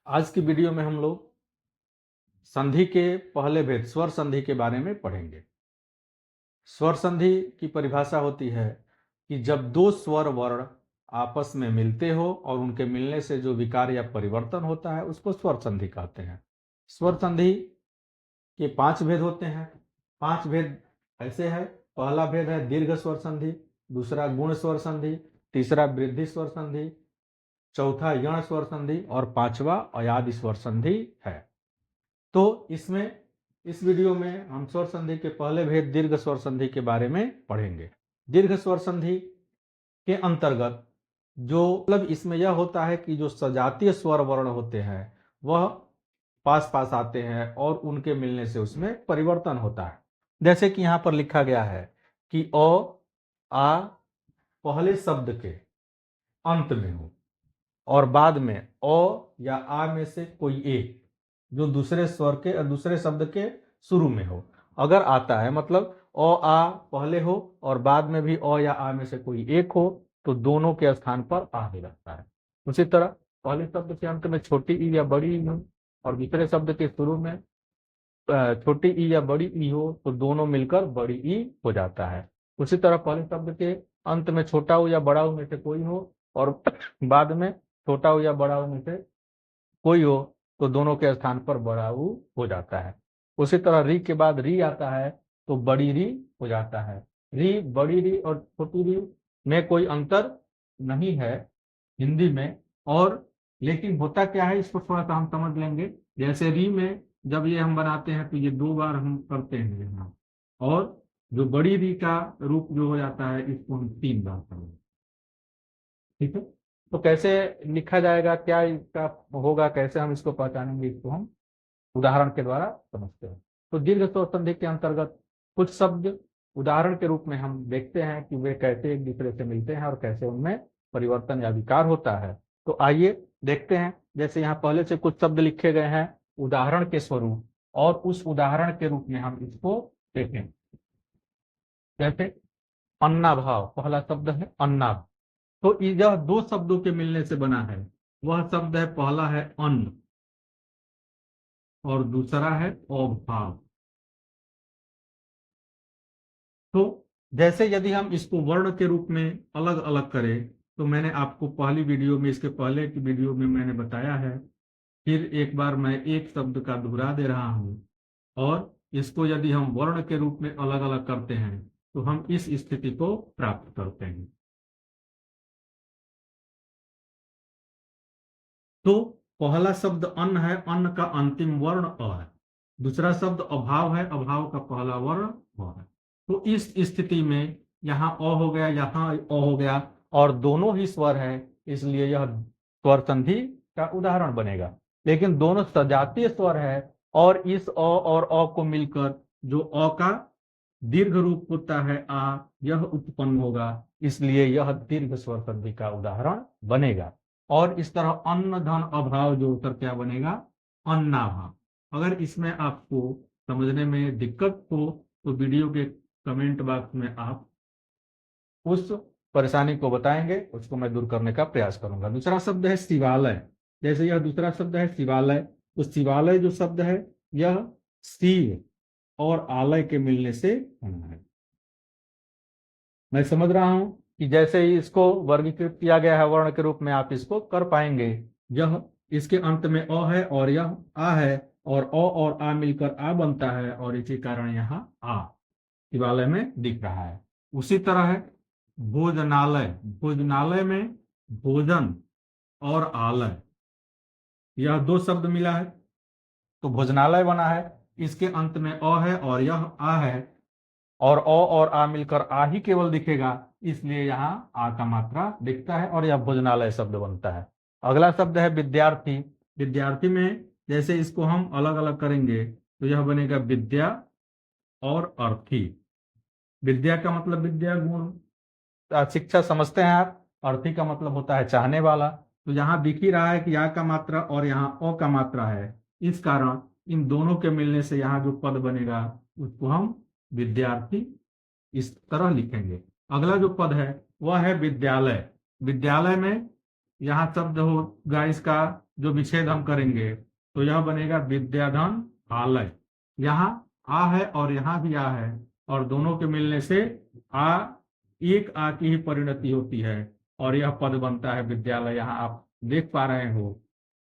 आज की वीडियो में हम लोग संधि के पहले भेद स्वर संधि के बारे में पढ़ेंगे। स्वर संधि की परिभाषा होती है कि जब दो स्वर वर्ण आपस में मिलते हो और उनके मिलने से जो विकार या परिवर्तन होता है उसको स्वर संधि कहते हैं। स्वर संधि के 5 भेद होते हैं। 5 भेद ऐसे है। पहला भेद है दीर्घ स्वर संधि, दूसरा गुण स्वर संधि, तीसरा वृद्धि स्वर संधि, चौथा यण स्वर संधि और पांचवा अयादि स्वर संधि है। तो इस वीडियो में हम स्वर संधि के पहले भेद दीर्घ स्वर संधि के बारे में पढ़ेंगे। दीर्घ स्वर संधि के अंतर्गत जो मतलब इसमें यह होता है कि जो सजातीय स्वर वर्ण होते हैं वह पास पास आते हैं और उनके मिलने से उसमें परिवर्तन होता है। जैसे कि यहाँ पर लिखा गया है कि अ आ पहले शब्द के अंत में हो और बाद में अ या आ में से कोई एक जो दूसरे स्वर के दूसरे शब्द के शुरू में हो, अगर आता है मतलब अ आ पहले हो और बाद में भी अ या आ में से कोई एक हो तो दोनों के स्थान पर आ ही लगता है। उसी तरह पहले शब्द के अंत में छोटी ई या बड़ी ई हो और दूसरे शब्द के शुरू में छोटी ई या बड़ी ई हो तो दोनों मिलकर बड़ी ई हो जाता है। उसी तरह पहले शब्द के अंत में छोटा ऊ या बड़ा ऊ में से कोई हो और बाद में छोटा ऊ या बड़ा ऊ में से कोई हो तो दोनों के स्थान पर बड़ा ऊ हो जाता है। उसी तरह री के बाद री आता है तो बड़ी री हो जाता है। री, बड़ी री और छोटी री में कोई अंतर नहीं है हिंदी में, और लेकिन होता क्या है इसको थोड़ा सा हम समझ लेंगे। जैसे री में जब ये हम बनाते हैं तो ये 2 बार हम करते हैं यहाँ, और जो बड़ी री का रूप जो हो जाता है इसको हम 3 बार करेंगे। ठीक है, तो कैसे लिखा जाएगा, क्या इसका होगा, कैसे हम इसको पहचानेंगे, इसको हम उदाहरण के द्वारा समझते हैं। तो दीर्घ स्वर संधि के अंतर्गत कुछ शब्द उदाहरण के रूप में हम देखते हैं कि वे कैसे एक दूसरे से मिलते हैं और कैसे उनमें परिवर्तन या विकार होता है। तो आइए देखते हैं। जैसे यहाँ पहले से कुछ शब्द लिखे गए हैं उदाहरण के स्वरूप, और उस उदाहरण के रूप में हम इसको देखें। जैसे अन्नाभाव, पहला शब्द है अन्नाभाव। तो यह 2 शब्दों के मिलने से बना है। वह शब्द है, पहला है अन्न और दूसरा है अभाव। तो जैसे यदि हम इसको वर्ण के रूप में अलग अलग करें तो मैंने आपको पहली वीडियो में, इसके पहले की वीडियो में मैंने बताया है। फिर एक बार मैं एक शब्द का दोहरा दे रहा हूं, और इसको यदि हम वर्ण के रूप में अलग अलग करते हैं तो हम इस स्थिति को प्राप्त करते हैं। तो पहला शब्द अन्न है, अन्न का अंतिम वर्ण अ है। दूसरा शब्द अभाव है, अभाव का पहला वर्ण अ है। तो इस स्थिति में यहाँ अ हो गया, यहाँ अ हो गया, और दोनों ही स्वर है, इसलिए यह स्वर संधि का उदाहरण बनेगा। लेकिन दोनों सजातीय स्वर है और इस अ और अ को मिलकर जो अ का दीर्घ रूप होता है आ, यह उत्पन्न होगा, इसलिए यह दीर्घ स्वर संधि का उदाहरण बनेगा। और इस तरह अन्न धन अभाव जोड़कर क्या बनेगा, अन्नाभाव। अगर इसमें आपको समझने में दिक्कत हो तो वीडियो के कमेंट बॉक्स में आप उस परेशानी को बताएंगे, उसको मैं दूर करने का प्रयास करूंगा। दूसरा शब्द है शिवालय। जैसे यह दूसरा शब्द है शिवालय, तो शिवालय जो शब्द है यह शिव और आलय के मिलने से बना है। मैं समझ रहा हूं कि जैसे ही इसको वर्गीकृत किया गया है वर्ण के रूप में, आप इसको कर पाएंगे। यह इसके अंत में अ है और यह आ है, और अ और आ मिलकर आ बनता है, और इसी कारण यहाँ आ शिवालय में दिख रहा है। उसी तरह है भोजनालय। भोजनालय में भोजन और आलय, यह 2 शब्द मिला है तो भोजनालय बना है। इसके अंत में अ है और यह आ है, और अ और आ मिलकर आ ही केवल दिखेगा, इसलिए यहाँ आ का मात्रा दिखता है और यह भोजनालय शब्द बनता है। अगला शब्द है विद्यार्थी। विद्यार्थी में जैसे इसको हम अलग अलग करेंगे तो यह बनेगा विद्या और अर्थी। विद्या का मतलब विद्या गुण, शिक्षा समझते हैं आप। अर्थी का मतलब होता है चाहने वाला। तो यहाँ दिख ही रहा है कि या का मात्रा और यहाँ अ का मात्रा है, इस कारण इन दोनों के मिलने से यहाँ जो पद बनेगा उसको हम विद्यार्थी इस तरह लिखेंगे। अगला जो पद है वह है विद्यालय। विद्यालय में यहाँ शब्द होगा इसका जो विच्छेद हम करेंगे तो यह बनेगा विद्याधन आलय। यहाँ आ है और यहाँ भी आ है और दोनों के मिलने से आ, एक आ की ही परिणति होती है और यह पद बनता है विद्यालय। यहाँ आप देख पा रहे हो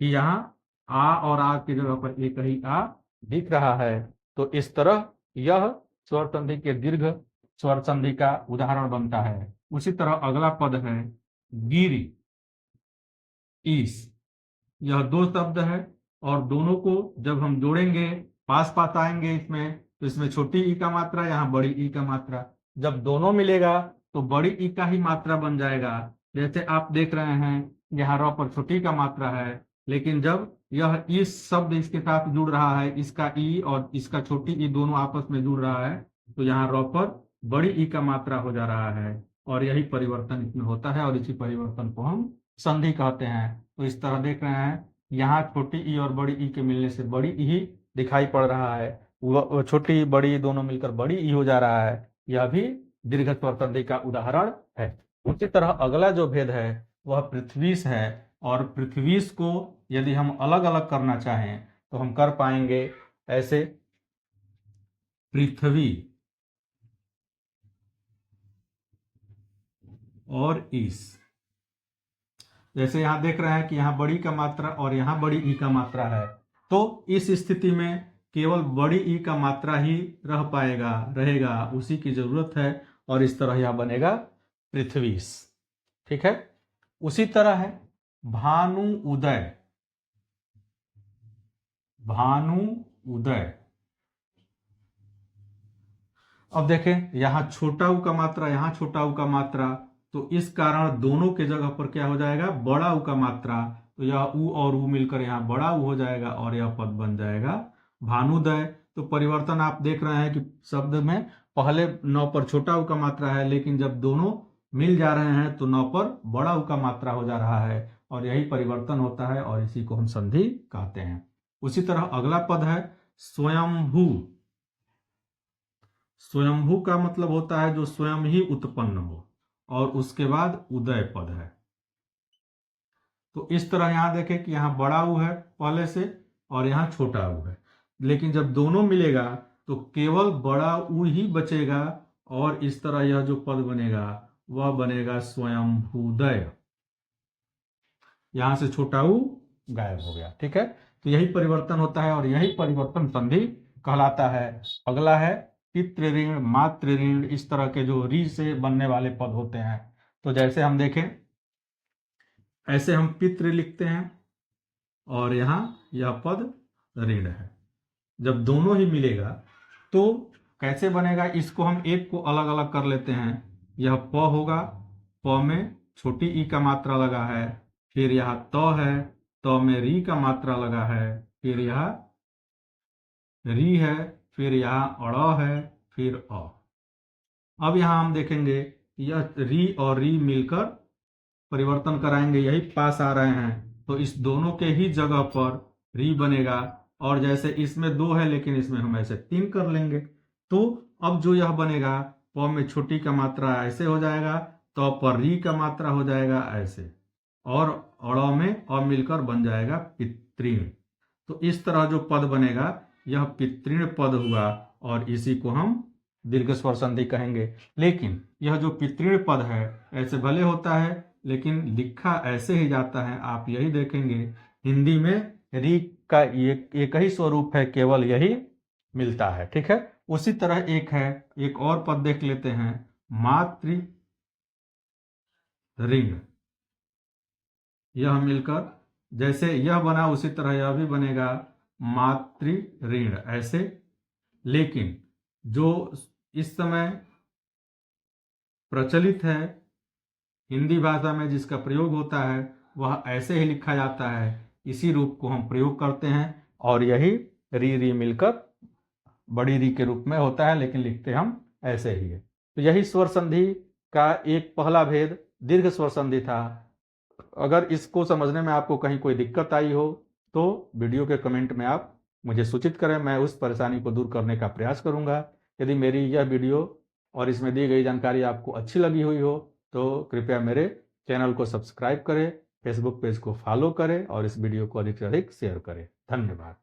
कि यहाँ आ और आ की जगह पर एक ही आ दिख रहा है। तो इस तरह यह स्वर संधि के दीर्घ स्वर संधि का उदाहरण बनता है। उसी तरह अगला पद है गिरी, ईस। यह दो शब्द है और दोनों को जब हम जोड़ेंगे पास पास आएंगे इसमें, तो इसमें छोटी ई का मात्रा, यहाँ बड़ी ई का मात्रा। जब दोनों मिलेगा तो बड़ी ई का ही मात्रा बन जाएगा। जैसे आप देख रहे हैं यहाँ र पर छोटी का मात्रा है, लेकिन जब यह इस शब्द इसके साथ जुड़ रहा है, इसका ई और इसका छोटी ई दोनों आपस में जुड़ रहा है, तो यहाँ र पर बड़ी ई का मात्रा हो जा रहा है और यही परिवर्तन इसमें होता है और इसी परिवर्तन को हम संधि कहते हैं। तो इस तरह देख रहे हैं यहाँ छोटी ई और बड़ी ई के मिलने से बड़ी ई दिखाई पड़ रहा है, वो छोटी बड़ी दोनों मिलकर बड़ी ई हो जा रहा है। यह भी दीर्घ स्वर संधि का उदाहरण है। उसी तरह अगला जो भेद है वह पृथ्वीश है और पृथ्वीश को यदि हम अलग अलग करना चाहें तो हम कर पाएंगे ऐसे, पृथ्वी और ईश। जैसे यहां देख रहे हैं कि यहाँ बड़ी का मात्रा और यहाँ बड़ी ई का मात्रा है, तो इस स्थिति में केवल बड़ी ई का मात्रा ही रह पाएगा, रहेगा, उसी की जरूरत है और इस तरह यह बनेगा पृथ्वीश। ठीक है। उसी तरह है भानु उदय, भानु उदय। अब देखें यहाँ छोटा ऊ का मात्रा, यहाँ छोटा ऊ का मात्रा, तो इस कारण दोनों के जगह पर क्या हो जाएगा, बड़ा ऊ का मात्रा। तो यह ऊ और ऊ मिलकर यहाँ बड़ा ऊ हो जाएगा और यह पद बन जाएगा भानुदय। तो परिवर्तन आप देख रहे हैं कि शब्द में पहले न पर छोटा ऊ का मात्रा है, लेकिन जब दोनों मिल जा रहे हैं तो न पर बड़ा ऊ का मात्रा हो जा रहा है और यही परिवर्तन होता है और इसी को हम संधि कहते हैं। उसी तरह अगला पद है स्वयंभू। स्वयंभू का मतलब होता है जो स्वयं ही उत्पन्न हो और उसके बाद उदय पद है। तो इस तरह यहां देखें कि यहाँ बड़ा ऊ है पहले से और यहाँ छोटा ऊ है, लेकिन जब दोनों मिलेगा तो केवल बड़ा ऊ ही बचेगा और इस तरह यह जो पद बनेगा वह बनेगा स्वयंभूदय। यहां से छोटा ऊ गायब हो गया। ठीक है। तो यही परिवर्तन होता है और यही परिवर्तन संधि कहलाता है। अगला है पितृ ऋण, मातृ ऋण। इस तरह के जो री से बनने वाले पद होते हैं, तो जैसे हम देखें ऐसे हम पितृ लिखते हैं और यहाँ यह पद ऋण है। जब दोनों ही मिलेगा तो कैसे बनेगा, इसको हम एक को अलग अलग कर लेते हैं। यह प होगा, प में छोटी ई का मात्रा लगा है, फिर यहाँ त है, त में री का मात्रा लगा है, फिर यह री है, फिर यहाँ अड़ है, फिर अ। अब यहाँ हम देखेंगे यह री और री मिलकर परिवर्तन कराएंगे, यही पास आ रहे हैं, तो इस दोनों के ही जगह पर री बनेगा। और जैसे इसमें दो है लेकिन इसमें हम ऐसे तीन कर लेंगे, तो अब जो यह बनेगा प में छोटी का मात्रा ऐसे हो जाएगा, तो पर री का मात्रा हो जाएगा ऐसे, और अड़ में अ मिलकर बन जाएगा पितृण। तो इस तरह जो पद बनेगा यह पितृण पद हुआ और इसी को हम दीर्घ स्वर संधि कहेंगे। लेकिन यह जो पितृण पद है ऐसे भले होता है लेकिन लिखा ऐसे ही जाता है। आप यही देखेंगे हिंदी में री का एक ही स्वरूप है, केवल यही मिलता है। ठीक है। उसी तरह एक है, एक और पद देख लेते हैं, मातृ ऋण। यह मिलकर जैसे यह बना उसी तरह यह भी बनेगा मातृ ऋण ऐसे। लेकिन जो इस समय प्रचलित है हिंदी भाषा में जिसका प्रयोग होता है वह ऐसे ही लिखा जाता है, इसी रूप को हम प्रयोग करते हैं और यही री री मिलकर बड़ी री के रूप में होता है, लेकिन लिखते हम ऐसे ही है। तो यही स्वर संधि का एक पहला भेद दीर्घ स्वर संधि था। अगर इसको समझने में आपको कहीं कोई दिक्कत आई हो तो वीडियो के कमेंट में आप मुझे सूचित करें, मैं उस परेशानी को दूर करने का प्रयास करूंगा। यदि मेरी यह वीडियो और इसमें दी गई जानकारी आपको अच्छी लगी हुई हो तो कृपया मेरे चैनल को सब्सक्राइब करें फेसबुक पेज को फॉलो करें और इस वीडियो को अधिक से अधिक शेयर करें। धन्यवाद।